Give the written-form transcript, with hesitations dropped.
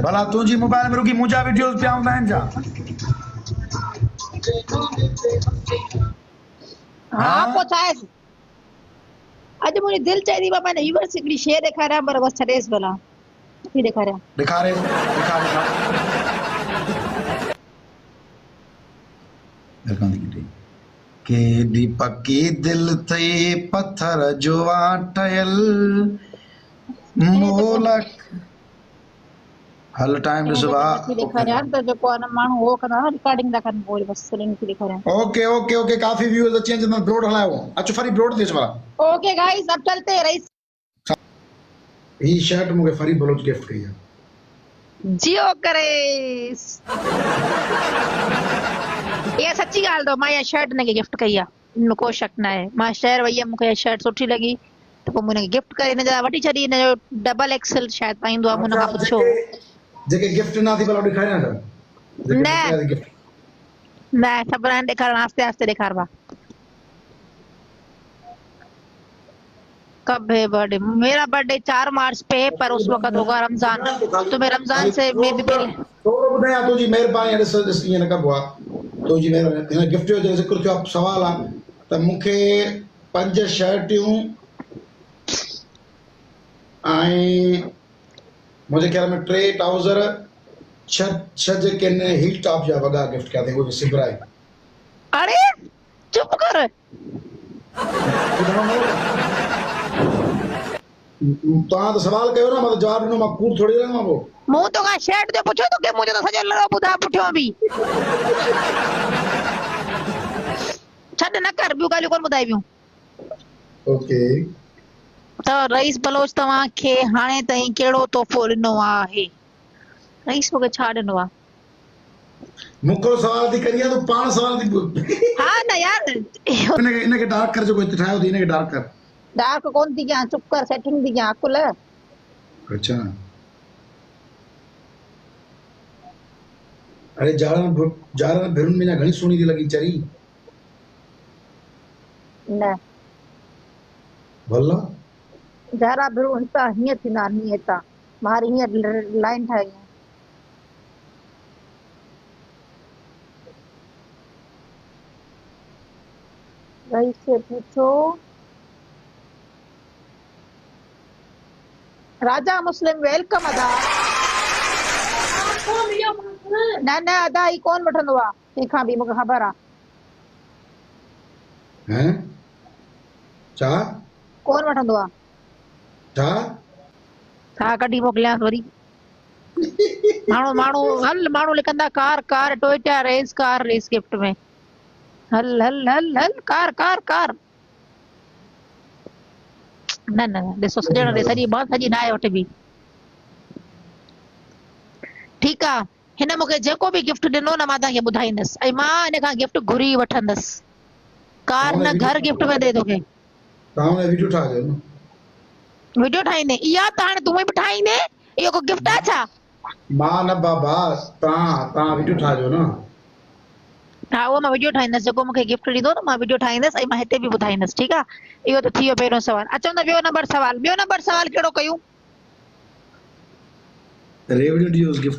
भला तुझी मोबाइल में रुकी मुझा वीडियोस पे आऊं बहन जा। हाँ पहुंचाए आज मुझे दिल चाहिए बाबा ने यूवर सिकड़ी शेर दिखा रहा पर बस छडेस भला की दिखा रहा दिखा रे दिखा के दीपक की दिल थे पत्थर जो आटयल मोलक हल टाइम सुबह दिखा रहा तो जो कोन मानु हो कना रिकॉर्डिंग दा कन बोल बस लिंक दिखा रहा ओके ओके ओके काफी व्यूअर्स अच्छे हैं जिन्होंने ब्रोड हलाया वो अच्छा फरी ब्रोड देस वाला ओके गाइस अब चलते हैं रईस ये शर्ट मुझे फरी बलोच गिफ्ट की है जियो करे ये सच्ची गाल दो मैं ये शर्ट ने गिफ्ट कईया इनमें कोई शक ना है मां शहर वई मुझे ये शर्ट सुठी लगी तो पो मुने गिफ्ट करे ने जा वठी छडी ने जो डबल एक्सेल शायद पाइंदो आ मुने का पूछो जेके गिफ्ट ना थी भला दिखाए ना ना सब ब्रांड दिखार आस्ते आस्ते दिखारवा कब है बर्थडे मेरा बर्थडे 4 मार्च पे है पर उस वक्त होगा रमजान तो मैं रमजान से मैं भी पहले तो बुधाया तो जी मेहरबानी दिस इन कब हुआ तो जी मेरा गिफ्ट जो जिक्र थियो सवाल आ त मुखे 5 शर्टियूं आई मुझे ख्याल में 3 ट्राउजर 6 जेके ने हील टॉप जा वगा गिफ्ट किया थे वो सिबराई अरे चुप कर ता तो सवाल कयो ना मतलब जवाब नो मैं कूड़ थोड़ी रहूं वो मु तो का शर्ट जो पूछो तो के मुझे तो सजल लगा बुधा पुठियो भी छड न कर बियो गाली कोन बुधाई बियो ओके तो रईस बलोच तवा के हाने तई केड़ो तोहफो दिनो आहे रईस को छा दिनो आ मुको सवाल दी करिया तो 5 सवाल दी हां ना यार इनके डार्क कर जो कोई ठायो दी इनके डार्क कर डार्क कौन थी क्या चुप कर सेटिंग थी क्या अकुल अच्छा अरे जारन भिरुन में ना घणी सुनी दी लगी चरी ना भला जारा भिरुन ता हिय थी ना हिय ता मारी हिय लाइन ठाई रईस से पूछो राजा मुस्लिम वेलकम अदा ना ना अदा ही कौन वठंदो आ तंहिंखां बि मूंखे ख़बर आ हैं चा कौन वठंदो आ चा छा कढी मोकिलियांसि वरी माण्हू हल माण्हू लिखंदा car car Toyota race gift में हल हल हल हल कार कार कार न न ॾिसो सॼण ॾे सॼी बात सॼी न आहे वटि बि ठीकु आहे हिन मूंखे जेको बि गिफ्ट ॾिनो न मां तव्हांखे ॿुधाईंदसि ऐं मां हिन खां गिफ्ट घुरी वठंदसि कार न घर गिफ्ट में ॾे तोखे तव्हां वीडियो ठाहियो न वीडियो ठाहींदे इहा त हाणे तूं ई बि ठाहींदे इहो को गिफ्ट आहे छा मां न बाबा तव्हां वीडियो ठाहियो न हाँ वो मैं वीडियो ठाहींदसि जेको मूंखे गिफ्ट ॾींदो न मां वीडियो ठाहींदसि ऐं मां हिते बि ॿुधाईंदसि ठीकु आहे इहो त थी वियो पहिरियों सवाल अचो त ॿियो नंबर सवाल कहिड़ो कयूं रेवड़ियो गिफ्ट